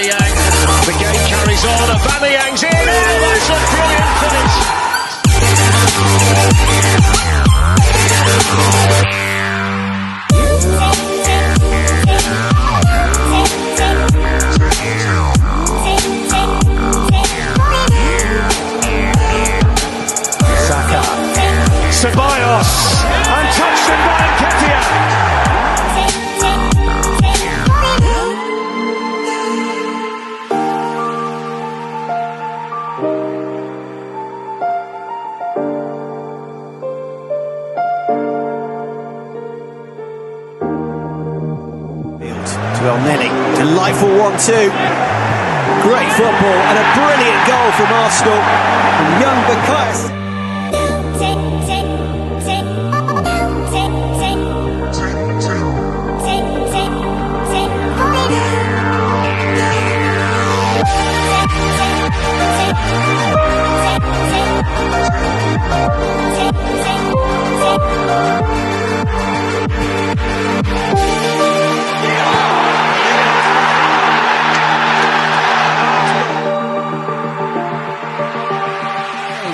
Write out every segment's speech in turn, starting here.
Aubameyang. The game carries on. Aubameyang's in. Oh, that's a brilliant finish. Saka. Ceballos. Untouched and by Nketiah. Delightful 1-2. Great football and a brilliant goal from Arsenal. And young Bukayo.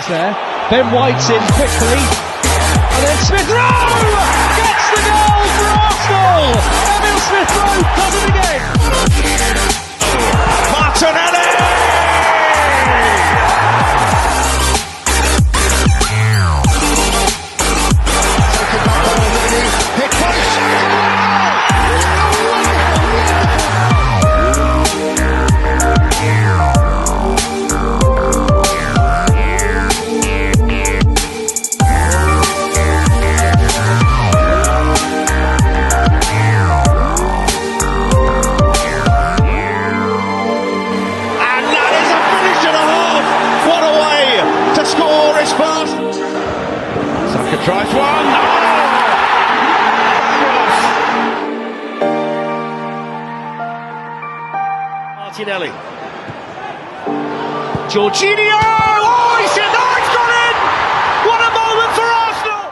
There. Ben White's in quickly, and then Smith Rowe gets the goal for Arsenal. Emil Smith Rowe does it again. Martinelli! Tries one. Martinelli. Jorginho. Oh, he's in. Oh, it's gone in. What a moment for Arsenal.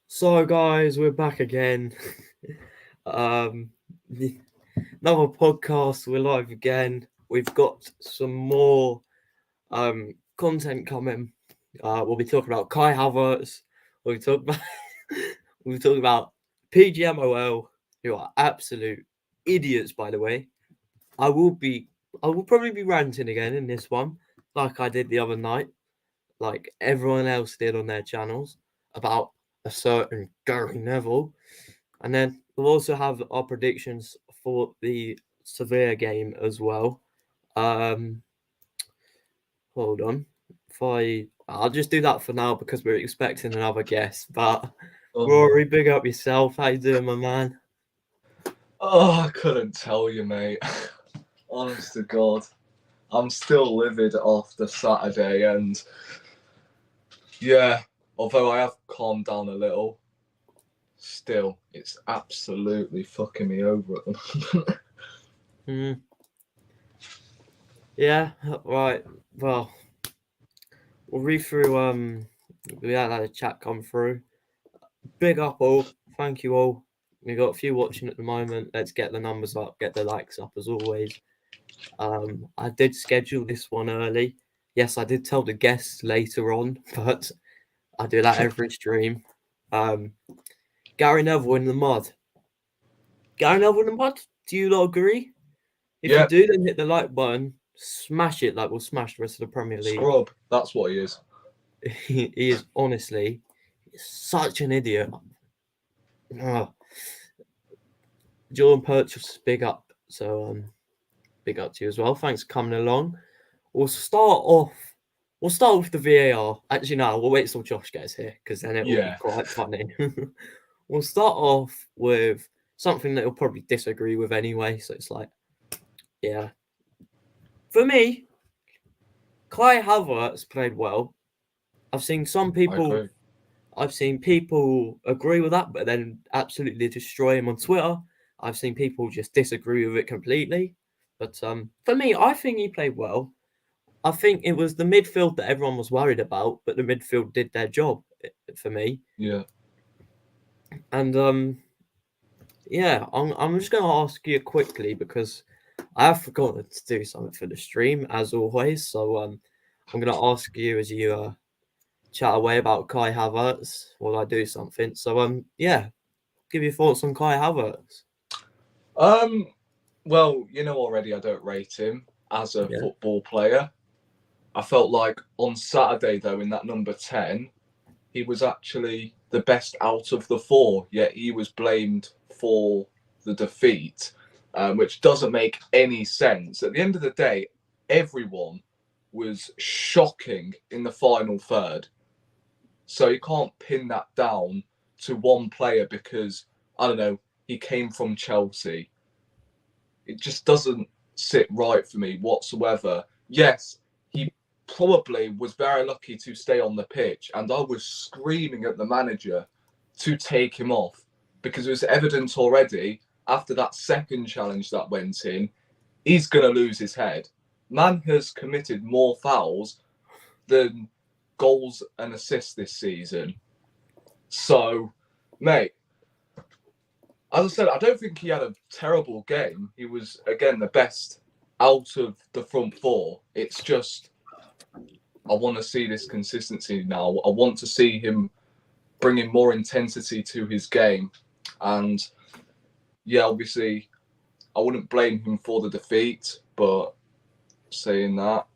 So guys, we're back again. Another podcast. We're live again. We've got some more content coming. We'll be talking about Kai Havertz. We'll be talking about PGMOL, who are absolute idiots, by the way. I will probably be ranting again in this one, like I did the other night, like everyone else did on their channels, about a certain Gary Neville. And then we'll also have our predictions for the Sevilla game as well. Hold on. I'll just do that for now because we're expecting another guest. But Rory, big up yourself. How you doing, my man? Oh, I couldn't tell you, mate. Honest to God. I'm still livid after Saturday, and yeah, although I have calmed down a little, still, it's absolutely fucking me over at the moment. Yeah, right. Well, we'll read through. We had a chat come through. Big up all. Thank you all. We've got a few watching at the moment. Let's get the numbers up, get the likes up as always. I did schedule this one early. Yes, I did tell the guests later on, but I do that every stream. Gary Neville in the mud. Gary Neville in the mud? Do you not agree? If you do, then hit the like button. Smash it like we'll smash the rest of the Premier League. Scrub. That's what he is. He is honestly such an idiot. Jordan Purchase, big up. So big up to you as well. Thanks for coming along. we'll start off. We'll start with the VAR. Actually, no, we'll wait till Josh gets here because then it will be quite funny. We'll start off with something that he'll probably disagree with anyway. So it's like, yeah. For me, Kai Havertz played well. I've seen people agree with that, but then absolutely destroy him on Twitter. I've seen people just disagree with it completely. But for me, I think he played well. I think it was the midfield that everyone was worried about, but the midfield did their job for me. Yeah. And yeah, I'm just going to ask you quickly because I have forgotten to do something for the stream as always. So I'm going to ask you as you chat away about Kai Havertz while I do something. So yeah, give your thoughts on Kai Havertz. Well, you know already I don't rate him as a football player. I felt like on Saturday, though, in that number 10, he was actually the best out of the four, yet he was blamed for the defeat, which doesn't make any sense. At the end of the day, everyone was shocking in the final third. So you can't pin that down to one player because, I don't know, he came from Chelsea. It just doesn't sit right for me whatsoever. Yes, he probably was very lucky to stay on the pitch, and I was screaming at the manager to take him off because it was evident already after that second challenge that went in, he's going to lose his head. Man has committed more fouls than goals and assists this season. So, mate, as I said, I don't think he had a terrible game. He was, again, the best out of the front four. It's just, I want to see this consistency now. I want to see him bringing more intensity to his game. And, yeah, obviously, I wouldn't blame him for the defeat, but saying that,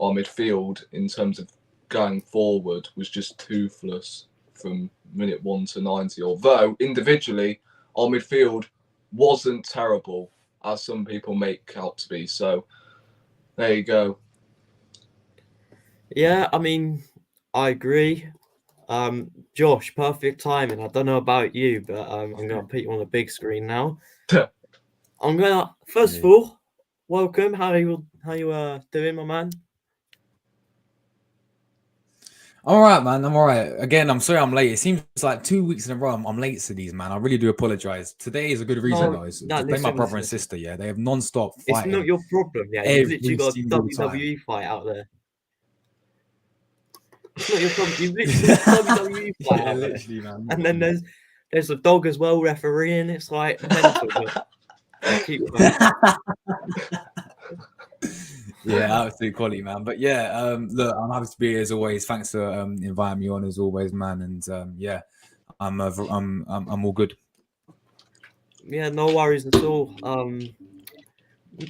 our midfield, in terms of going forward, was just toothless from minute 1 to 90. Although, individually, our midfield wasn't terrible, as some people make out to be. So, there you go. Yeah, I mean, I agree. Josh, perfect timing. I don't know about you, but I'm going to put you on the big screen now. I'm going to, first of all, welcome. How you doing, my man? I'm all right, man. I'm all right. Again, I'm sorry I'm late. It seems like 2 weeks in a row I'm late to these, man. I really do apologize. Today is a good reason, though. It's to play my brother and sister, yeah. They have non-stop fighting. It's not your problem, yeah. You've literally got a WWE fight out there. It's not your problem. You've literally got a WWE fight out there. Literally, man. And then there's a dog as well refereeing. It's like mental, but keep going. Yeah, absolute quality, man. But yeah, look, I'm happy to be here as always. Thanks for inviting me on as always, man. And yeah, I'm all good. Yeah, no worries at all.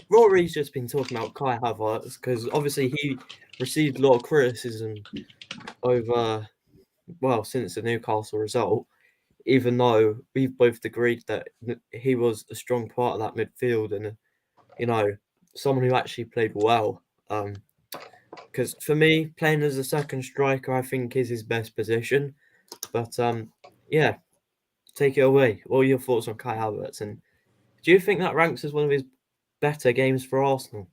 Rory's just been talking about Kai Havertz because obviously he received a lot of criticism over, well, since the Newcastle result, even though we've both agreed that he was a strong part of that midfield and, you know, someone who actually played well. Because for me, playing as a second striker, I think is his best position. But yeah, take it away. What are your thoughts on Kai Havertz? And do you think that ranks as one of his better games for Arsenal?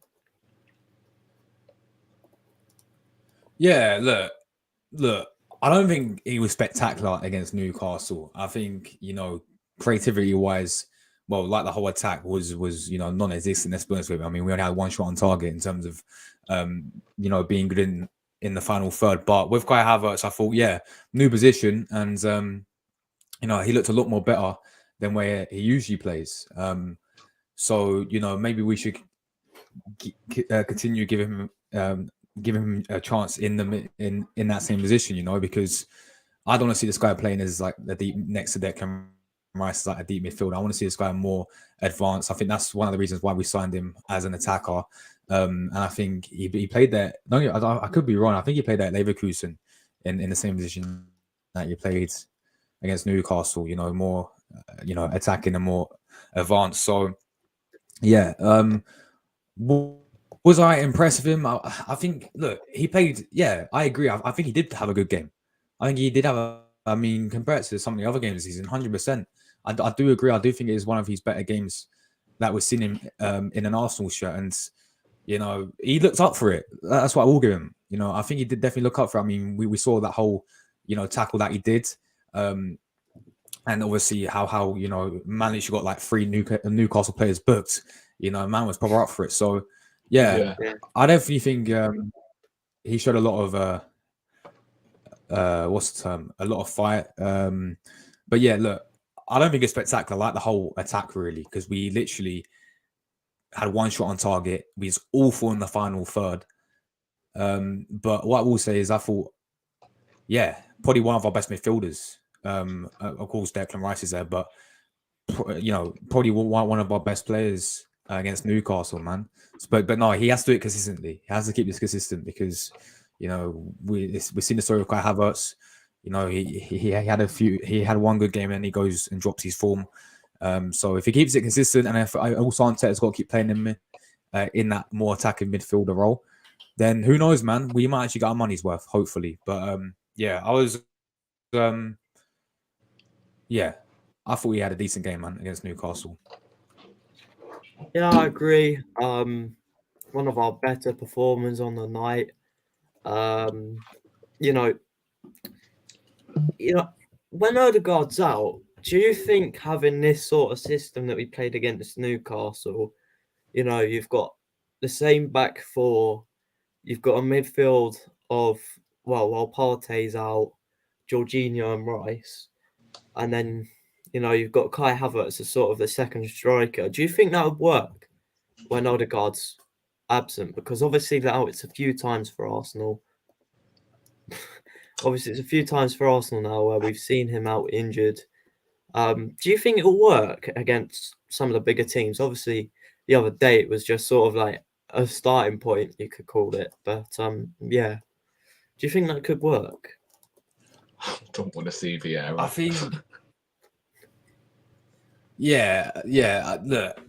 Yeah, look. I don't think he was spectacular against Newcastle. I think, you know, creativity-wise, well, like the whole attack was you know, non-existent. Let's be honest with it. I mean, we only had one shot on target in terms of you know, being good in the final third. But with Kai Havertz, I thought, yeah, new position, and you know, he looked a lot more better than where he usually plays. So, you know, maybe we should continue giving him a chance in that same position, you know, because I don't want to see this guy playing as like the deep next to Declan Rice, like a deep midfielder. I want to see this guy more advanced. I think that's one of the reasons why we signed him as an attacker. And I think he played there. No, I could be wrong. I think he played at Leverkusen in the same position that he played against Newcastle. You know, more you know, attacking and more advanced. So yeah, what Was I impressed with him? I think. Look, he played. Yeah, I agree. I think he did have a good game. I think he did have a. I mean, compared to some of the other games this season, 100%. I do agree. I do think it is one of his better games that we've seen him in an Arsenal shirt, and he looked up for it. That's what I will give him. I think he did definitely look up for it. I mean, we saw that whole tackle that he did, and obviously how managed got like 3 Newcastle players booked. Man was proper up for it. So yeah. I definitely think he showed a lot of what's the term? A lot of fight. But yeah, look, I don't think it's spectacular. I like the whole attack really, because we literally had 1 shot on target. We was awful in the final third. But what I will say is I thought, yeah, probably one of our best midfielders. Of course, Declan Rice is there, but probably one of our best players against Newcastle, man. But no, he has to do it consistently. He has to keep this consistent because we've seen the story of Kai Havertz. He had one good game and he goes and drops his form. So if he keeps it consistent, and if also Arteta's got to keep playing him in that more attacking midfielder role, then who knows, man? We might actually get our money's worth, hopefully. But yeah, I was I thought he had a decent game, man, against Newcastle. Yeah, I agree. One of our better performers on the night. When Odegaard's out, do you think having this sort of system that we played against Newcastle, you've got the same back four, you've got a midfield of, while Partey's out, Jorginho and Rice, and then, you've got Kai Havertz as sort of the second striker. Do you think that would work when Odegaard's absent? Because obviously now it's a few times for Arsenal. Obviously, it's a few times for Arsenal now where we've seen him out injured. Do you think it'll work against some of the bigger teams? Obviously, the other day it was just sort of like a starting point, you could call it. But yeah, do you think that could work? I don't want to see Vieira. I think, yeah. Look,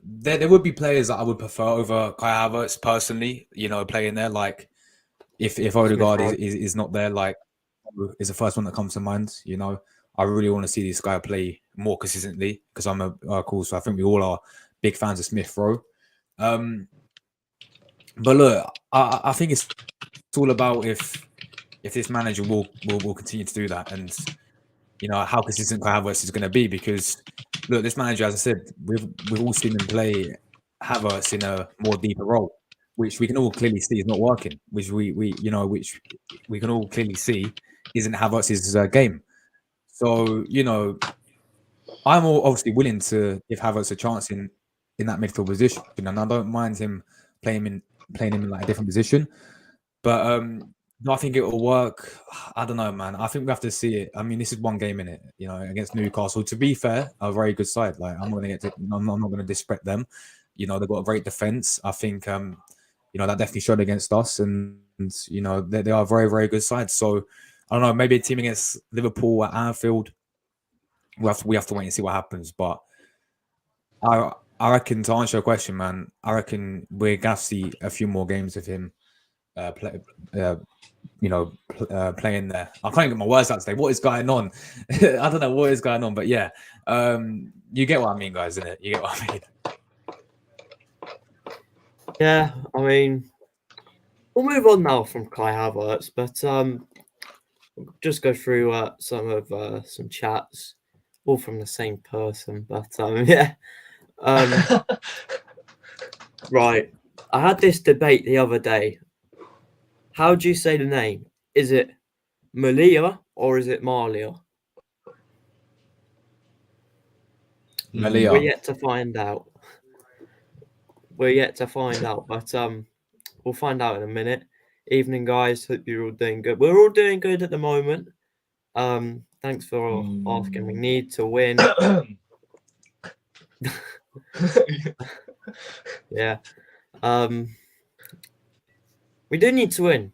there would be players that I would prefer over Kai Havertz personally. Playing there, like if Odegaard is not there, like is the first one that comes to mind. I really want to see this guy play more consistently because I'm of course, I think we all are big fans of Smith Rowe. But look, I think it's all about if this manager will continue to do that, and how consistent Kai Havertz is going to be. Because look, this manager, as I said, we've all seen him play Havertz in a more deeper role, which we can all clearly see is not working. Which we can all clearly see isn't Havertz's game. So I'm obviously willing to give Havertz a chance in that midfield position, and I don't mind him playing him in like a different position. But do I think it will work? I don't know, man. I think we have to see it. I mean, this is one game in it, against Newcastle. To be fair, a very good side. Like I'm not going to disrespect them. They've got a great defense. I think that definitely showed against us, and they are a very, very good side. So I don't know, maybe a team against Liverpool at Anfield. We have to wait and see what happens. But I reckon, to answer your question, man, I reckon we're gonna see a few more games of him playing there. I can't get my words out today. What is going on? I don't know what is going on, but yeah, you get what I mean, guys, innit? You get what I mean? Yeah, I mean, we'll move on now from Kai Havertz, but we'll just go through some chats, all from the same person. But yeah, right. I had this debate the other day. How do you say the name? Is it Malia or is it Malia? Malia. We're yet to find out. But we'll find out in a minute. Evening, guys. Hope you're all doing good. We're all doing good at the moment. Thanks for asking. We need to win. Yeah. We do need to win,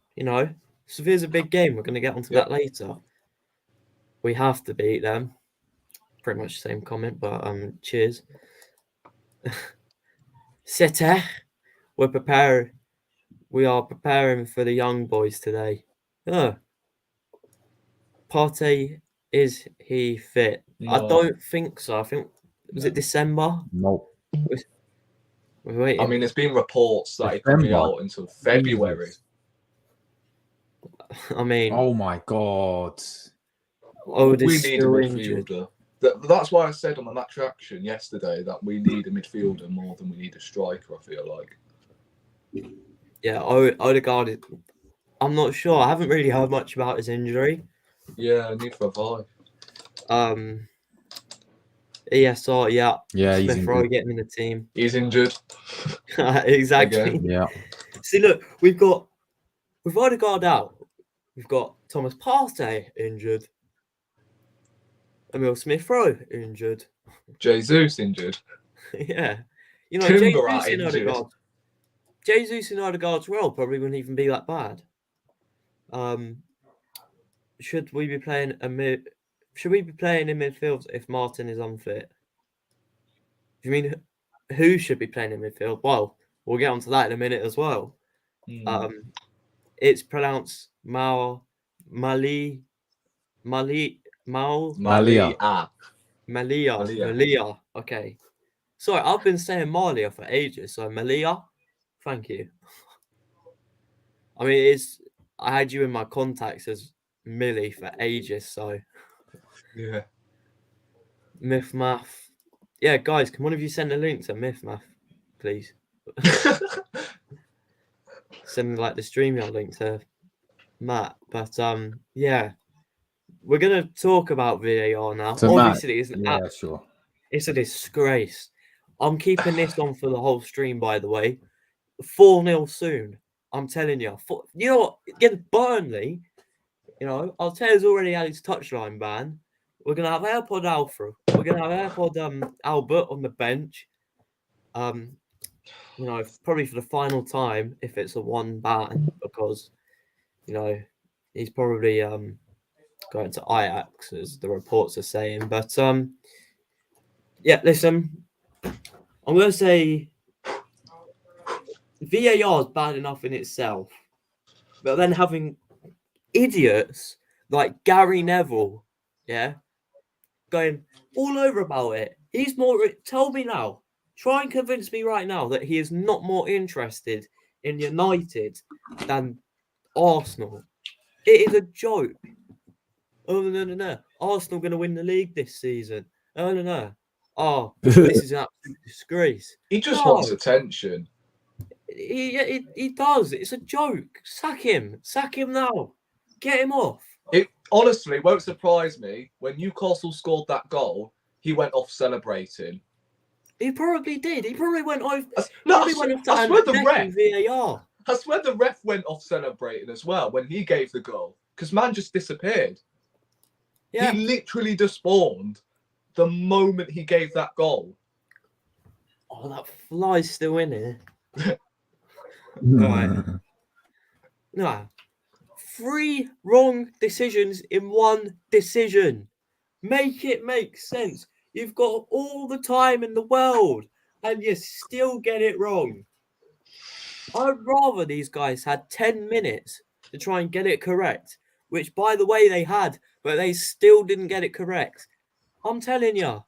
Sevilla's a big game. We're going to get onto that later. We have to beat them. Pretty much the same comment, but cheers. City We are preparing for the young boys today. Partey, is he fit? I No. don't think so. I think was it December? Nope. We're waiting. I mean, there's been reports that he could be December. out until February. Jesus. I mean, Oh my God. Odegaard We is need a still injured. midfielder. That's why I said on the match reaction yesterday that we need a midfielder more than we need a striker, I feel like. Yeah, Odegaard. I'm not sure. I haven't really heard much about his injury. Yeah, neither have I. ESR, yeah. Yeah, he's Smith Rowe injured. getting in the team. He's injured. Exactly. Again. Yeah. See, look, with Odegaard out, we've got Thomas Partey injured. Emil Smith Rowe injured. Jesus injured. Yeah. You know, Timber Jesus in injured. Odegaard. Jesus in Odegaard's role probably wouldn't even be that bad. Should we be playing in midfield if Martin is unfit? Do you mean who should be playing in midfield? Well, we'll get onto that in a minute as well. It's pronounced Malia. Okay. Sorry, I've been saying Malia for ages, so Malia. Thank you. I mean, I had you in my contacts as Millie for ages, so Yeah. Mythmath. Yeah, guys, can one of you send a link to Mythmath, please? Send like the StreamYard link to Matt. But yeah, we're gonna talk about VAR now. To Obviously, Matt. Sure. It's a disgrace. I'm keeping this on for the whole stream, by the way. 4-0 soon. I'm telling you. You know what? Against Burnley, you know, Arteta's already had his touchline ban. We're gonna have AirPod Alpha. We're gonna have AirPod Albert on the bench. You know, probably for the final time if it's a one ban, because you know he's probably going to Ajax as the reports are saying. But yeah, listen, I'm gonna say VAR is bad enough in itself, but then having idiots like Gary Neville, yeah, going all over about it. He's more. Tell me now. Try and convince me right now that he is not more interested in United than Arsenal. It is a joke. Oh no! Arsenal going to win the league this season. Oh no! Oh, this is an absolute disgrace. He just wants attention. He does. It's a joke. Sack him. Sack him now. Get him off. It honestly won't surprise me when Newcastle scored that goal. He went off celebrating. He probably did. He probably went off. I swear the ref went off celebrating as well when he gave the goal, because man just disappeared. Yeah. He literally despawned the moment he gave that goal. Oh, that fly's still in here. Right. No. 3 wrong decisions in one decision. Make it make sense. You've got all the time in the world and you still get it wrong. I'd rather these guys had 10 minutes to try and get it correct, which, by the way, they had, but they still didn't get it correct. I'm telling you.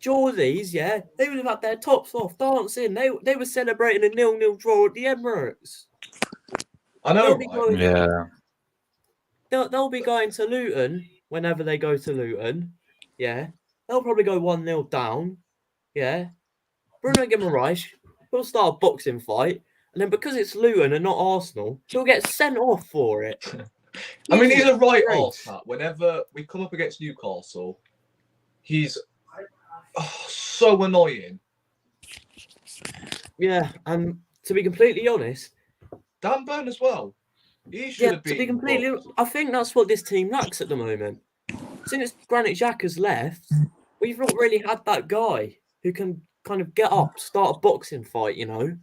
Geordies, yeah, they would have had their tops off dancing. They were celebrating a 0-0 draw at the Emirates. I know, right? Yeah. They'll be going to Luton whenever they go to Luton. Yeah. They'll probably go 1-0 down. Yeah. Bruno Guimaraes, he'll start a boxing fight. And then because it's Luton and not Arsenal, he'll get sent off for it. I mean, he's a right arse, Pat. Whenever we come up against Newcastle, he's so annoying. Yeah, and to be completely honest, Dan Burn as well. He should have been. To be completely honest, I think that's what this team lacks at the moment. Since Granit Xhaka's left, we've not really had that guy who can kind of get up, start a boxing fight, you know?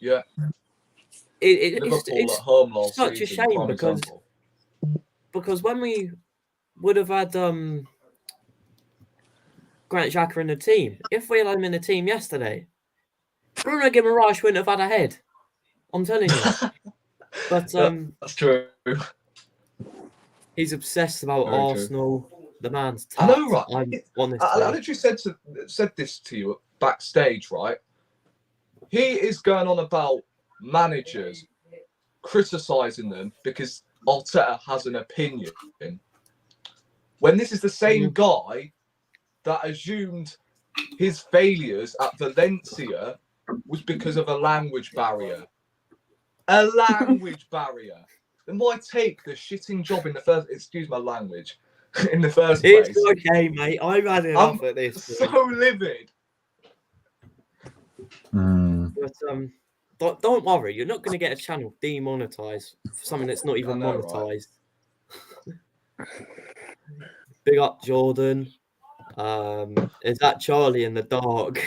Yeah. It's such a shame because when we would have had Granit Xhaka in the team, if we had him in the team yesterday, Bruno Guimaraes wouldn't have had a head. I'm telling you. But That's true. he's obsessed about Very true. Arsenal. The man's I tapped. know, right? Honestly. I literally said this to you backstage, right? He is going on about managers, criticising them because Arteta has an opinion. When this is the same guy that assumed his failures at Valencia was because of a language barrier. A language barrier. Then why take the shitting job in the first? Excuse my language. In the first place. It's okay, mate. I've had enough at this So point. livid. But don't worry, you're not going to get a channel demonetized for something that's not even monetized. Right? Big up Jordan. Is that Charlie in the dark?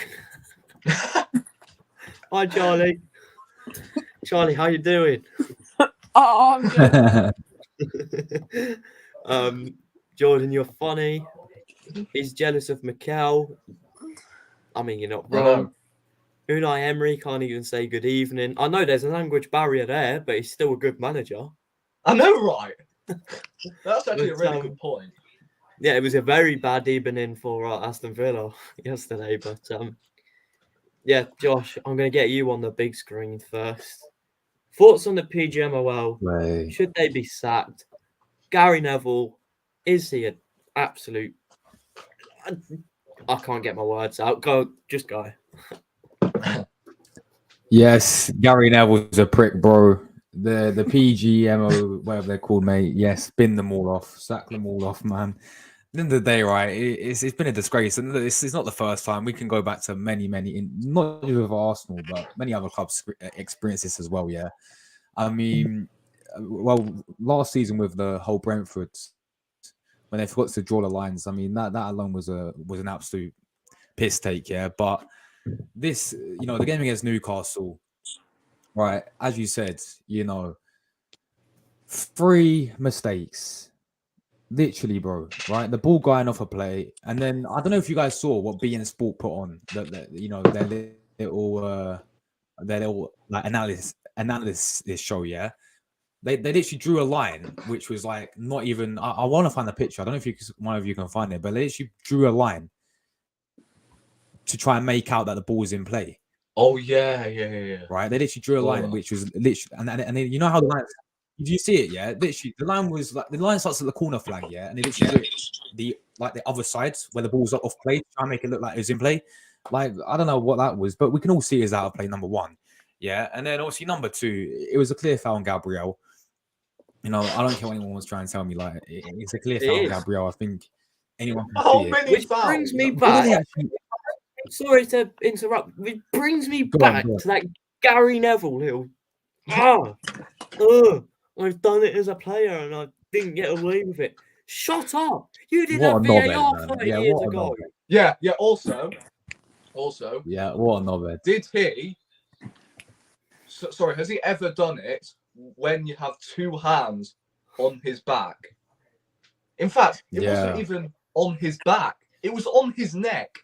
Hi, Charlie. Charlie, how you doing? Oh, I'm good. Jordan, you're funny. He's jealous of Mikel. I mean, you're not wrong. Unai Emery can't even say good evening. I know there's a language barrier there, but he's still a good manager. I know, right? That's actually a really good point. Yeah, it was a very bad evening for Aston Villa yesterday. But yeah, Josh, I'm going to get you on the big screen first. Thoughts on the PGMOL? Right. Should they be sacked? Gary Neville, is he an absolute... I can't get my words out. Just go. Yes, Gary Neville's a prick, bro. The PGMO, whatever they're called, mate. Yes, bin them all off, sack them all off, man. At the end of the day, right? It's been a disgrace, and it's not the first time. We can go back to many, not just with Arsenal, but many other clubs experience this as well. Yeah, I mean, well, last season with the whole Brentford, when they forgot to draw the lines, I mean that alone was an absolute piss take. Yeah, but this, the game against Newcastle, right? As you said, 3 mistakes, literally, bro. Right, the ball going off a play, and then I don't know if you guys saw what BN Sport put on their little like analysis show. Yeah, they literally drew a line, which was like not even. I want to find the picture. I don't know if one of you can find it, but they literally drew a line to try and make out that the ball was in play. Oh yeah. Right, they literally drew a line, which was literally, and you know how the line. Did you see it? Yeah, literally, the line was like the line starts at the corner flag. Yeah, and they literally do it the other side where the ball's off play, try and make it look like it was in play. Like I don't know what that was, but we can all see it's out of play. Number 1, yeah, and then obviously number 2, it was a clear foul on Gabriel. I don't care what anyone was trying to tell me. Like it's a clear foul on Gabriel. I think anyone can see it. Which brings me back. Sorry to interrupt. It brings me back to that Gary Neville little. I've done it as a player and I didn't get away with it. Shut up! You did have VAR 30 years ago. Yeah. Also. Yeah, what a knobhead. Did he? Sorry, has he ever done it when you have 2 hands on his back? In fact, it wasn't even on his back. It was on his neck.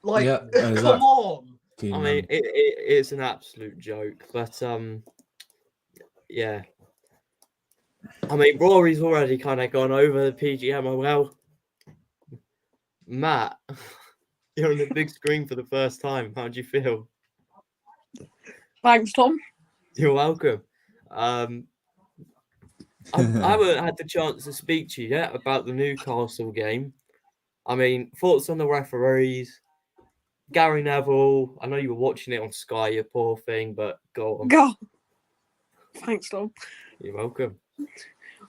Like, come on. I mean, it's an absolute joke, but yeah. I mean, Rory's already kind of gone over the PGMOL. Matt, you're on the big screen for the first time. How do you feel? Thanks, Tom. You're welcome. I haven't had the chance to speak to you yet about the Newcastle game. I mean, thoughts on the referees? Gary Neville, I know you were watching it on Sky, you poor thing, but go on. Go. Thanks, Tom. You're welcome.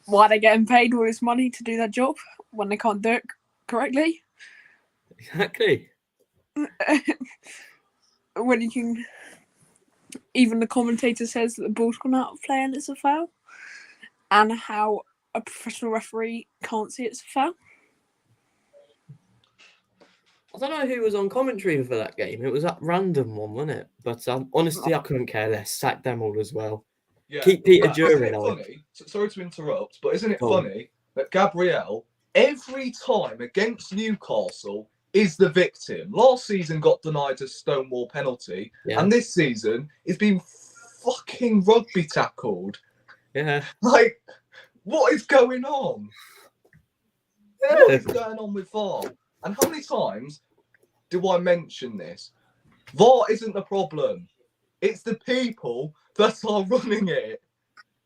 Why are they getting paid all this money to do their job when they can't do it correctly? Exactly. When you can... Even the commentator says that the ball's gone out of play and it's a foul. And how a professional referee can't see it's a foul. I don't know who was on commentary for that game. It was that random one, wasn't it? But honestly, I couldn't care less. Sack them all as well. Yeah. Keep Peter Durin on. Funny? Sorry to interrupt, but isn't it funny that Gabriel, every time against Newcastle, is the victim. Last season got denied a Stonewall penalty, and this season is being fucking rugby tackled. Yeah. Like, what is going on? What is going on with VAR? And how many times do I mention this? VAR isn't the problem. It's the people that are running it.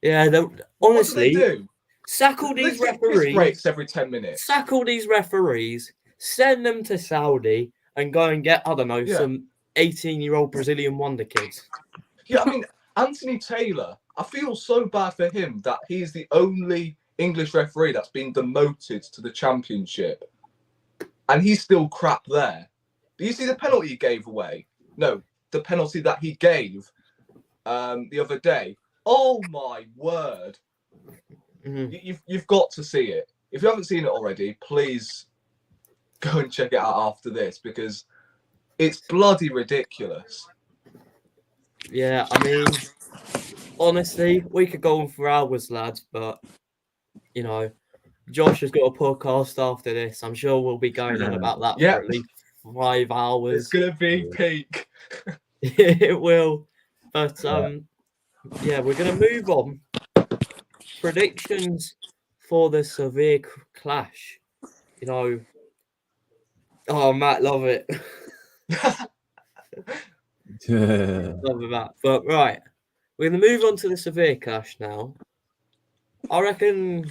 Yeah, honestly, what do they do? Sack all these Piss referees. breaks every 10 minutes. Sack all these referees, send them to Saudi, and go and get, I don't know, some 18-year-old Brazilian wonder kids. Yeah, I mean, Anthony Taylor, I feel so bad for him that he's the only English referee that's been demoted to the championship. And he's still crap there. Do you see the penalty he gave away? No, the penalty that he gave the other day. Oh my word. You've got to see it. If you haven't seen it already, please go and check it out after this, because it's bloody ridiculous. Yeah, I mean, honestly, we could go on for hours, lads, but, you know, Josh has got a podcast after this. I'm sure we'll be going on about that for at least 5 hours. It's going to be peak. It will. But, yeah, we're going to move on. Predictions for the Sevilla clash. You know, oh, Matt, love it. Love it, Matt. But, right, we're going to move on to the Sevilla clash now. I reckon...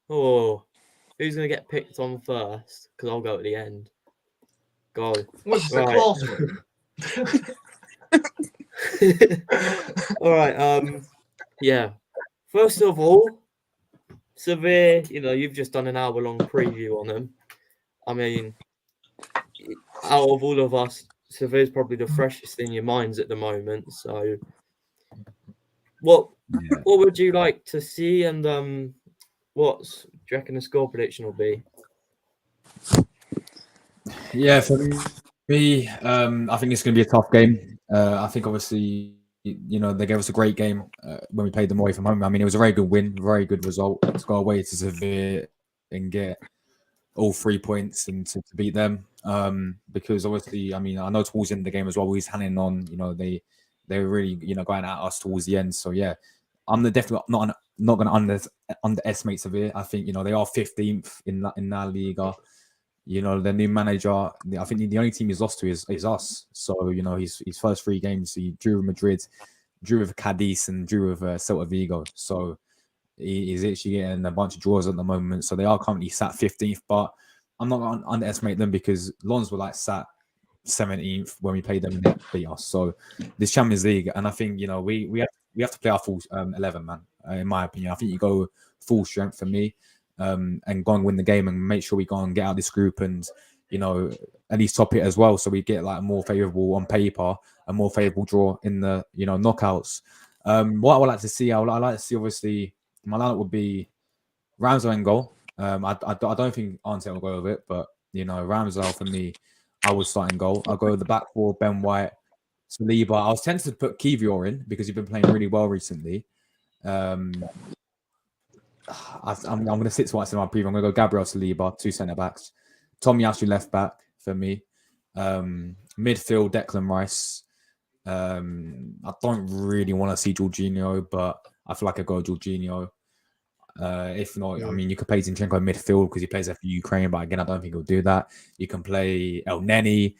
Oh, who's going to get picked on first? Because I'll go at the end. Go. What's the classroom? All right. Yeah. First of all, Sevilla, you know, you've just done an hour-long preview on them. I mean, out of all of us, Sevilla's probably the freshest in your minds at the moment. So, what would you like to see, and do you reckon the score prediction will be? Yeah, for me, I think it's going to be a tough game. I think obviously, you know, they gave us a great game when we played them away from home. I mean, it was a very good win, very good result to go away to Sevilla and get all 3 points and to beat them. Because obviously, I mean, I know towards the end of the game as well, we was hanging on. You know, they were really, you know, going at us towards the end. So yeah, I'm definitely not going to underestimate Sevilla. I think, you know, they are 15th in La Liga. You know, the new manager, I think the only team he's lost to is us. So, you know, his first 3 games, he drew with Madrid, drew with Cadiz, and drew with Celta Vigo. So he's actually getting a bunch of draws at the moment. So they are currently sat 15th, but I'm not going to underestimate them because Lons were like sat 17th when we played them and they beat us. So this Champions League, and I think, you know, we have to play our full 11, man. In my opinion, I think you go full strength for me. And go and win the game and make sure we go and get out of this group and, you know, at least top it as well. So we get like a more favourable on paper, a more favourable draw in the, you know, knockouts. What I would like to see, I like to see, obviously, my lineup would be Ramsdale in goal. I don't think Arnett will go with it, but, you know, Ramsdale for me, I would start in goal. I'll go with the back four, Ben White, Saliba. I was tempted to put Kivior in because he's been playing really well recently. I'm going to sit to what's in my preview. I'm going to go Gabriel Saliba, 2 centre-backs. Tomiyasu left back for me. Midfield, Declan Rice. I don't really want to see Jorginho, but I feel like I go Jorginho. If not, I mean, you could play Zinchenko midfield because he plays for Ukraine, but again, I don't think he'll do that. You can play El Neni.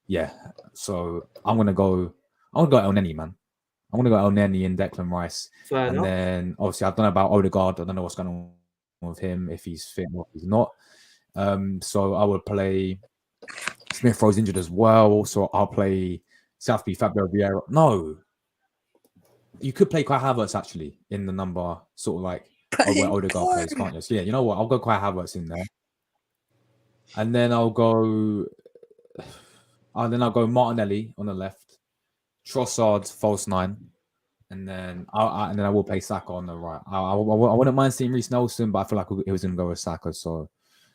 Yeah, so I'm going to go El Neni, man. I'm going to go El Neni and Declan Rice. Fair enough. Then, obviously, I don't know about Odegaard. I don't know what's going on with him, if he's fit or if he's not. So I would play... Smith Rowe's injured as well. So I'll play Southby, Fabio Vieira. No. You could play Kai Havertz, actually, in the number, sort of like where Odegaard plays, can't you? So, yeah, you know what? I'll go Kai Havertz in there. And then I'll go Martinelli on the left. Trossard, false 9, and then I will play Saka on the right. I wouldn't mind seeing Reece Nelson, but I feel like it was going to go with Saka. So,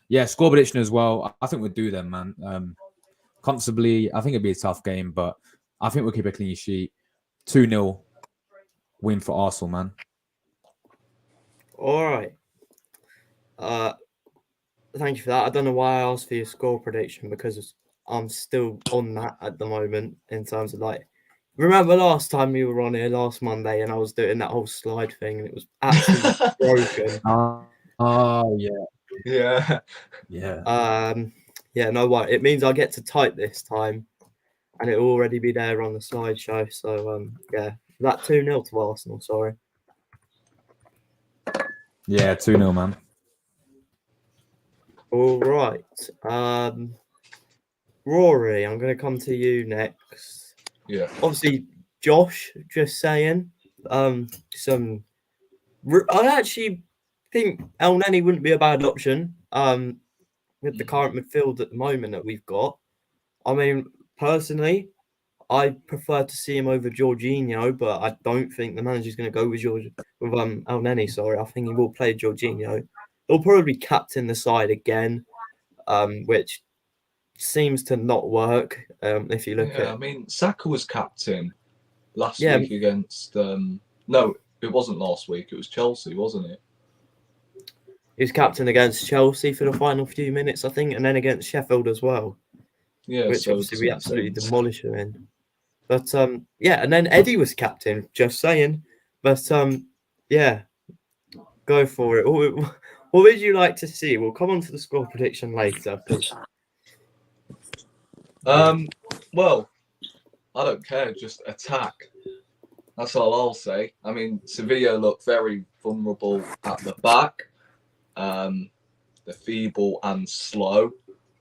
yeah, score prediction as well. I think we'll do them, man. Comfortably, I think it'll be a tough game, but I think we'll keep a clean sheet. 2-0 win for Arsenal, man. All right. thank you for that. I don't know why I asked for your score prediction because I'm still on that at the moment in terms of like. Remember last time you were on here last Monday and I was doing that whole slide thing and it was absolutely broken. Oh yeah, Yeah. yeah. Yeah, no what it means I get to type this time and it'll already be there on the slideshow. So yeah, that 2-0 to Arsenal, sorry. Yeah, 2-0, man. All right. Rory, I'm gonna come to you next. Yeah. Obviously, Josh, just saying. I actually think El Neni wouldn't be a bad option. With the current midfield at the moment that we've got. I mean, personally, I prefer to see him over Jorginho, but I don't think the manager's going to go with El Neni. Sorry, I think he will play Jorginho. He'll probably captain the side again, which seems to not work. If you look Yeah, I at mean, Saka was captain last yeah, week against. No, it wasn't last week. It was Chelsea, wasn't it? he was captain against Chelsea for the final few minutes, I think, and then against Sheffield as well, Yeah, which so it obviously we doesn't make absolutely sense. demolished him in. But yeah, and then Eddie was captain. Just saying. But yeah, go for it. What would you like to see? We'll come on to the score prediction later. Well, I don't care. Just attack. That's all I'll say. I mean, Sevilla look very vulnerable at the back. They're feeble and slow.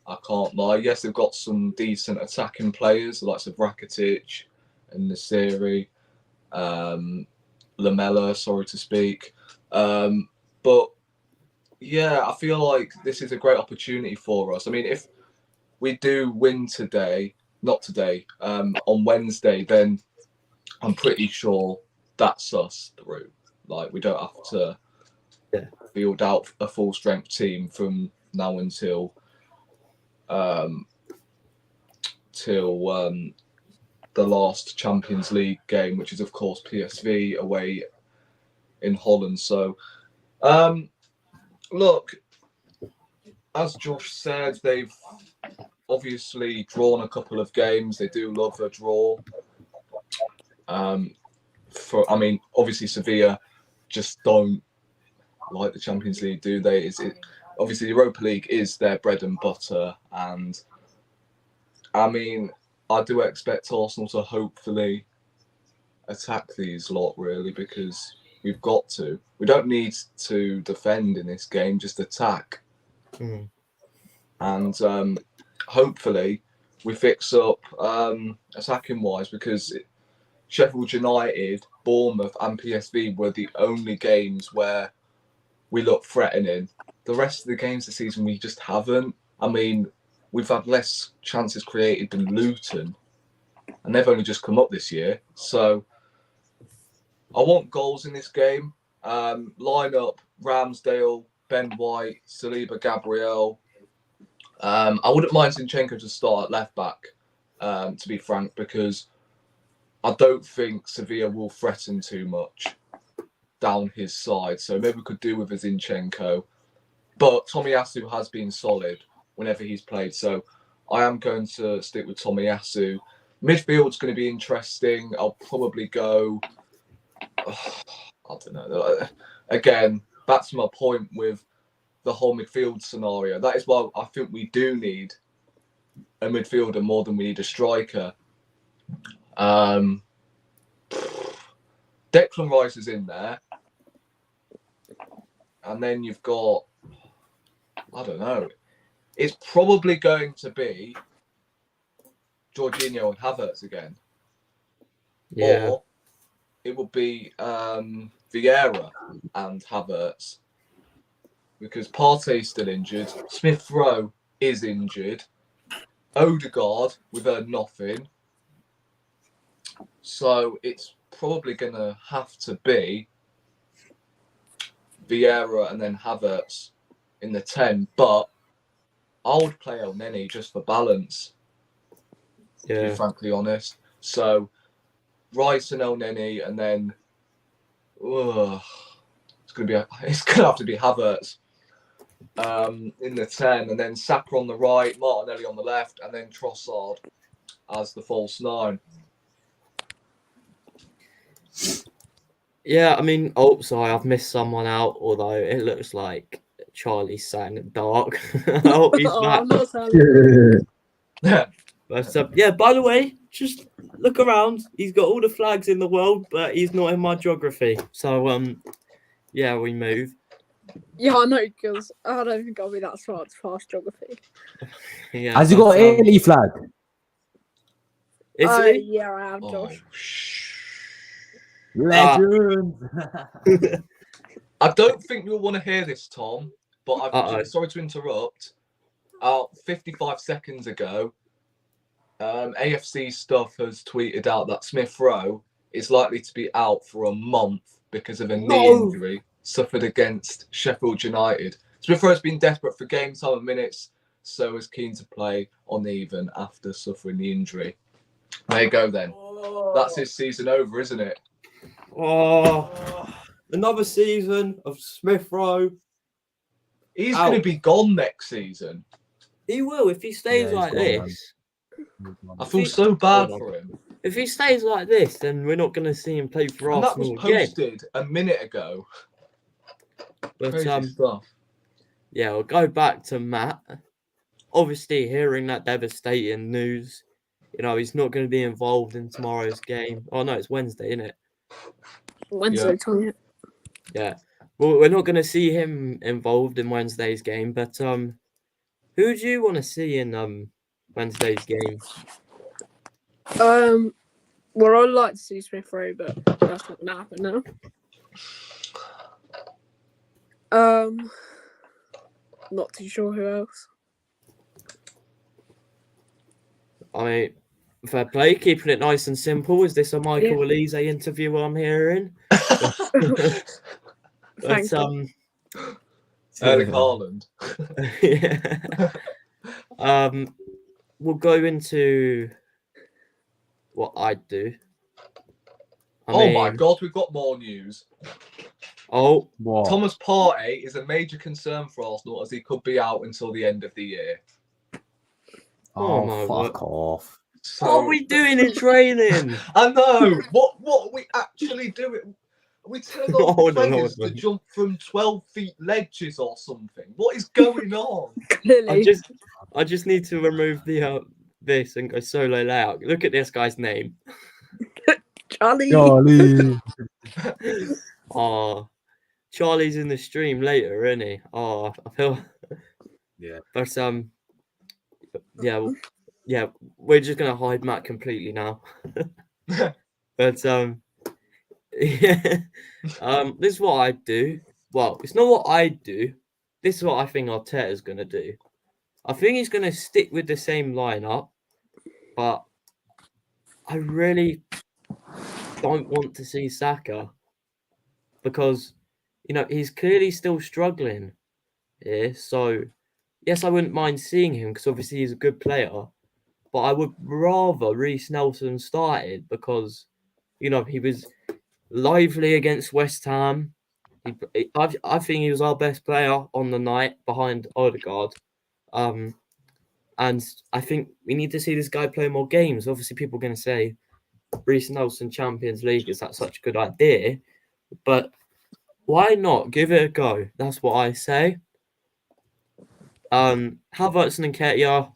I can't lie. Yes, they've got some decent attacking players, the likes of Rakitic and Nasiri, Lamella, sorry to speak. But yeah, I feel like this is a great opportunity for us. I mean, if we do win today, not today, on Wednesday, then I'm pretty sure that's us through. Like, we don't have to field out a full strength team from now until the last Champions League game, which is of course PSV away in Holland. So look, as Josh said, they've obviously drawn a couple of games. They do love a draw. Obviously Sevilla just don't like the Champions League, do they? Obviously the Europa League is their bread and butter, and I mean, I do expect Arsenal to hopefully attack these lot, really, because we've got to. We don't need to defend in this game, just attack. Mm. And hopefully we fix up attacking wise, because Sheffield United, Bournemouth and PSV were the only games where we look threatening. The rest of the games this season we just haven't. I mean, we've had less chances created than Luton, and they've only just come up this year. So I want goals in this game. Line up Ramsdale, Ben White, Saliba, Gabriel. I wouldn't mind Zinchenko to start at left back, to be frank, because I don't think Sevilla will threaten too much down his side. So maybe we could do with a Zinchenko. But Tomiyasu has been solid whenever he's played. So I am going to stick with Tomiyasu. Midfield's going to be interesting. I'll probably go... I don't know. Again, back to my point with the whole midfield scenario. That is why I think we do need a midfielder more than we need a striker. Declan Rice is in there. And then you've got, I don't know, it's probably going to be Jorginho and Havertz again. Yeah. Or it would be Vieira and Havertz. Because Partey's still injured. Smith Rowe is injured. Odegaard, we've heard nothing. So it's probably going to have to be Vieira and then Havertz in the 10. But I would play El Neni just for balance, to be frankly honest. So Rice and El Neni, and then it's gonna have to be Havertz. in the 10, and then Saka on the right, Martinelli on the left, and then Trossard as the false 9. Yeah, I mean, oh, sorry, I've missed someone out, although it looks like Charlie's sat in the dark. Oh, he's back. I'm not saying But yeah, by the way, just look around. He's got all the flags in the world, but he's not in my geography. So, yeah, we move. Yeah, I know, because I don't think I'll be that smart to pass geography. Yeah, Has he got but, any flag? Italy? Yeah, I have, Josh. Legend. I don't think you'll want to hear this, Tom, but sorry to interrupt. 55 seconds ago, AFC stuff has tweeted out that Smith Rowe is likely to be out for a month because of a knee injury suffered against Sheffield United. Smith Rowe has been desperate for game time and minutes, so is keen to play uneven after suffering the injury. There you go then. That's his season over, isn't it? Oh, another season of Smith Rowe. He's going to be gone next season. He will if he stays like this. I feel so bad for him. If he stays like this, then we're not going to see him play for And Arsenal that was posted a minute ago. But Crazy stuff. yeah, we'll go back to Matt. Obviously, hearing that devastating news, you know, he's not going to be involved in tomorrow's game. Oh no, it's Wednesday, isn't it? Wednesday, Tom. Yeah. Well, we're not going to see him involved in Wednesday's game, but who do you want to see in Wednesday's game? Well, I'd like to see Smith Rowe, but that's not going to happen now. Not too sure who else. I mean, fair play, keeping it nice and simple. Is this a Michael Elise interview I'm hearing? Thanks. Erling Haaland. Yeah. We'll go into what I'd do. My God, we've got more news. Oh, What? Thomas Partey is a major concern for Arsenal as he could be out until the end of the year. Oh, Oh, my fuck off. So, what are we doing in training? I know. What are we actually doing? Are we telling our players to jump from 12 feet ledges or something? What is going on? Clearly. I just need to remove the this and go solo layout. Look at this guy's name. Charlie. Oh, Charlie's in the stream later, isn't he? Oh, I feel. Yeah. But yeah, we're just gonna hide Matt completely now. But yeah, this is what I do. Well, it's not what I do. This is what I think Arteta's gonna do. I think he's gonna stick with the same lineup, but I really don't want to see Saka because you know he's clearly still struggling here. So yes, I wouldn't mind seeing him because obviously he's a good player, but I would rather Reece Nelson started because you know he was lively against West Ham. I think he was our best player on the night behind Odegaard. And I think we need to see this guy play more games. Obviously, people are going to say Reece Nelson Champions League, is that such a good idea? But why not give it a go? That's what I say. Havertz and Nketiah,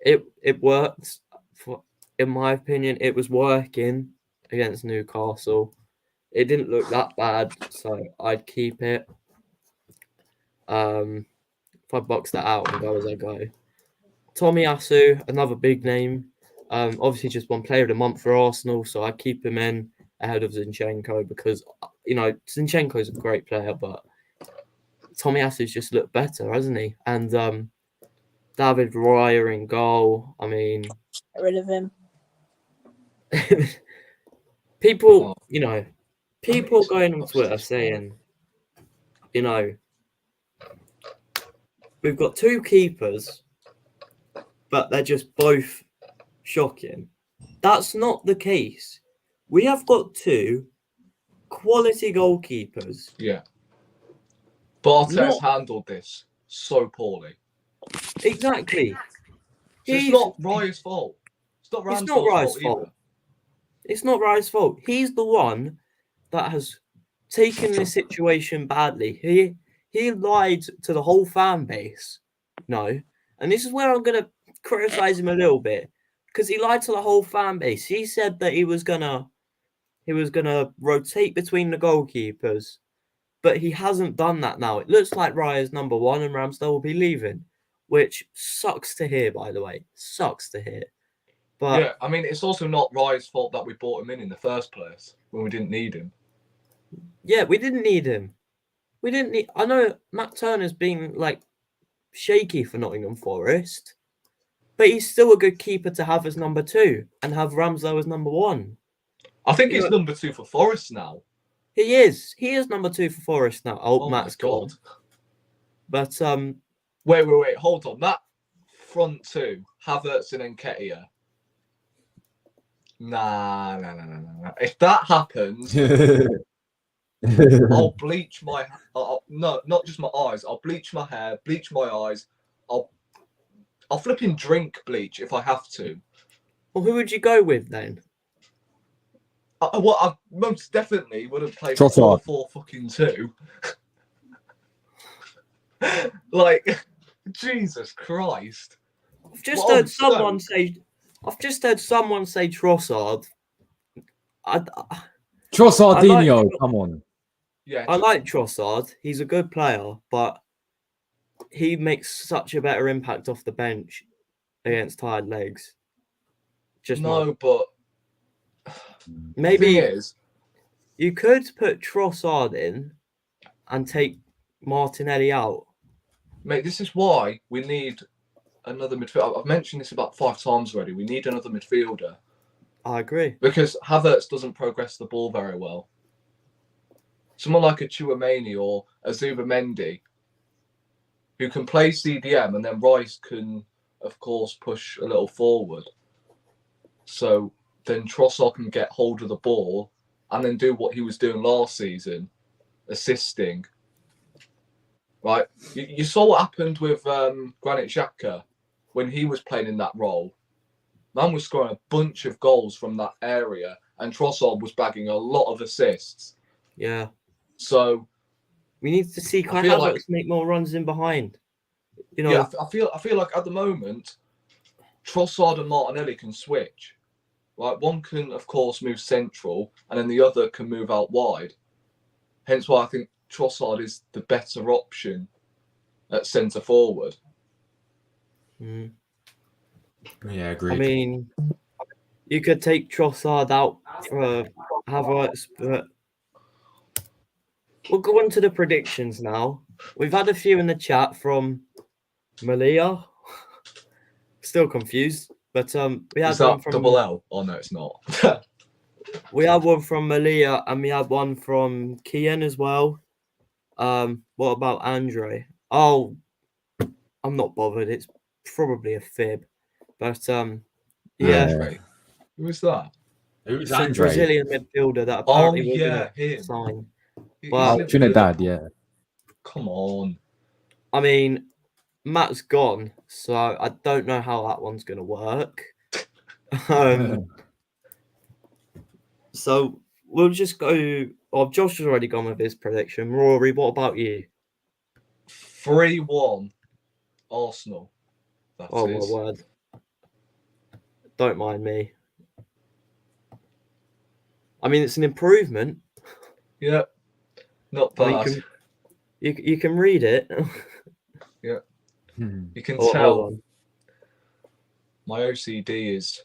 it works. In my opinion, it was working against Newcastle. It didn't look that bad, so I'd keep it. If I box that out and go as I go. Tomiyasu, another big name. Obviously just one player of the month for Arsenal, so I keep him in ahead of Zinchenko because, you know, Zinchenko's a great player, but Tomiyasu's just looked better, hasn't he? And David Raya in goal. I mean... Get rid of him. People going on Twitter saying, you know, we've got two keepers, but they're just both shocking. That's not the case. We have got two quality goalkeepers. Yeah. But Arteta's handled this so poorly. Exactly. It's not Raya's fault. It's not It's Ramsdale's not Raya's fault fault. either. It's not Raya's fault. He's the one that has taken this situation badly. He lied to the whole fan base. No. And this is where I'm gonna criticize him a little bit. Because he lied to the whole fan base. He said that he was gonna rotate between the goalkeepers. But he hasn't done that now. It looks like Raya's number one and Ramsdale will be leaving. Which sucks to hear, by the way. Sucks to hear. But Yeah, I mean, it's also not Raya's fault that we brought him in the first place when we didn't need him. yeah, we didn't need him. We didn't need. I know Matt Turner's been like shaky for Nottingham Forest, but he's still a good keeper to have as number two and have Ramsdale as number one. I think You he's know- number 2 for Forest now. He is. He is number two for Forest now. Oh, Oh Matt's my gone. God. But Wait. Hold on. That front two, Havertz and Nketiah. Nah. If that happens, I'll bleach my. No, not just my eyes. I'll bleach my hair, bleach my eyes. I'll flipping drink bleach if I have to. well, who would you go with then? I most definitely would have played Trossard. 4-4-2. Like, Jesus Christ. I've just Well, heard Stoke. someone say. I've just heard someone say Trossard. Trossardinho, come on. Yeah, I like Trossard. He's a good player, but he makes such a better impact off the bench against tired legs. Just no, not. but Maybe the thing is, you could put Trossard in and take Martinelli out. mate, this is why we need another midfielder. I've mentioned this about 5 times already. We need another midfielder I agree. because Havertz doesn't progress the ball very well. Someone like a Chouameni or a Zubamendi who can play CDM, and then Rice can, of course, push a little forward. So then Trossard can get hold of the ball and then do what he was doing last season, assisting. Right? You saw what happened with Granit Xhaka when he was playing in that role. Man was scoring a bunch of goals from that area, and Trossard was bagging a lot of assists. Yeah. So We need to see Kai feel Havertz like- make more runs in behind. You know, yeah, I feel like at the moment, Trossard and Martinelli can switch. Right, one can of course move central, and then the other can move out wide. Hence why I think Trossard is the better option at centre forward. mm. Yeah, agreed. I mean, you could take Trossard out for Havertz, but we'll go on to the predictions now. We've had a few in the chat from Malia. Still confused, but we had Is one that from double L? Oh no, it's not. we had one from Malia and we had one from Kian as well. What about Andre? Oh, I'm not bothered. It's probably a fib, but yeah, Andre. Who is that? Who's some Andre? Brazilian midfielder that Oh apparently we're yeah, gonna him. sign. He's Well, in Trinidad, Liverpool. yeah. Come on. I mean, Matt's gone, so I don't know how that one's gonna work. So we'll just go. Oh, Josh has already gone with his prediction. Rory, what about you? 3-1 Arsenal. That Oh is. my word! Don't mind me. I mean, it's an improvement. Yeah. Not Well, bad. you can read it. You can Hold tell on. my OCD is.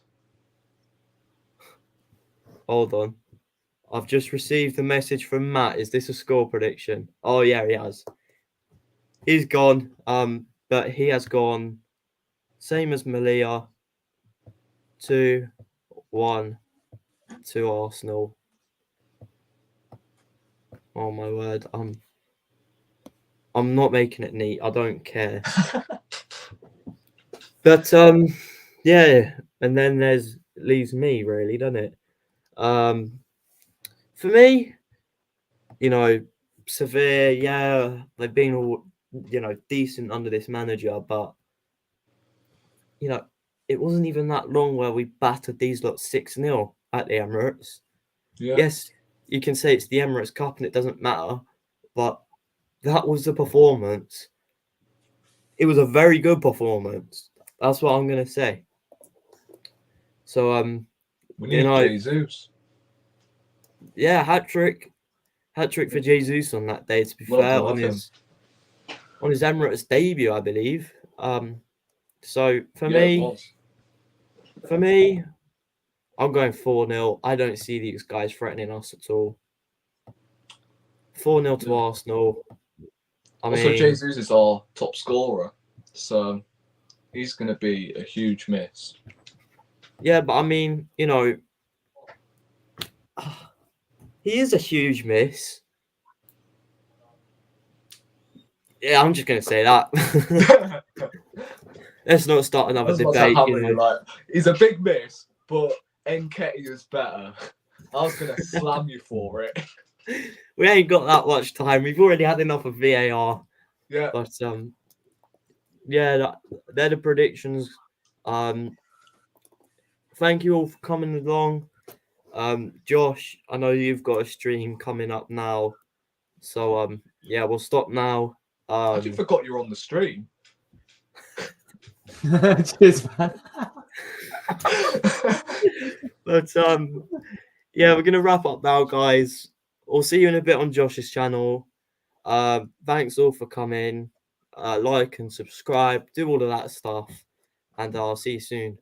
Hold on. I've just received a message from Matt. Is this a score prediction? Oh yeah, he has. He's gone. But he has gone same as Malia. 2-1 to Arsenal. Oh my word. I'm not making it neat. I don't care. But yeah, and then leaves me really, doesn't it? For me, you know, Sevilla, yeah, they've been decent under this manager, but it wasn't even that long where we battered these lot 6-0 at the Emirates. Yeah. Yes, you can say it's the Emirates Cup and it doesn't matter, but that was the performance. It was a very good performance. That's what I'm gonna say. So we need Jesus. Yeah, hat trick for Jesus on that day. To be Well fair, done of him. on his Emirates debut, I believe. So for Yeah, it me, was. I'm going 4-0. I don't see these guys threatening us at all. 4-0 to Arsenal. Also, Jesus is our top scorer, so he's going to be a huge miss. Yeah, but I mean, he is a huge miss. Yeah, I'm just going to say that. Let's not start another debate. He's a big miss, but Nketiah is better. I was going to slam you for it. We ain't got that much time. We've already had enough of VAR. Yeah. But yeah, they're the predictions. Thank you all for coming along. Josh, I know you've got a stream coming up now. So yeah, we'll stop now. I just forgot you're on the stream. Cheers, man. But yeah, we're gonna wrap up now, guys. We'll see you in a bit on Josh's channel. Thanks all for coming. Like and subscribe, do all of that stuff, and I'll see you soon.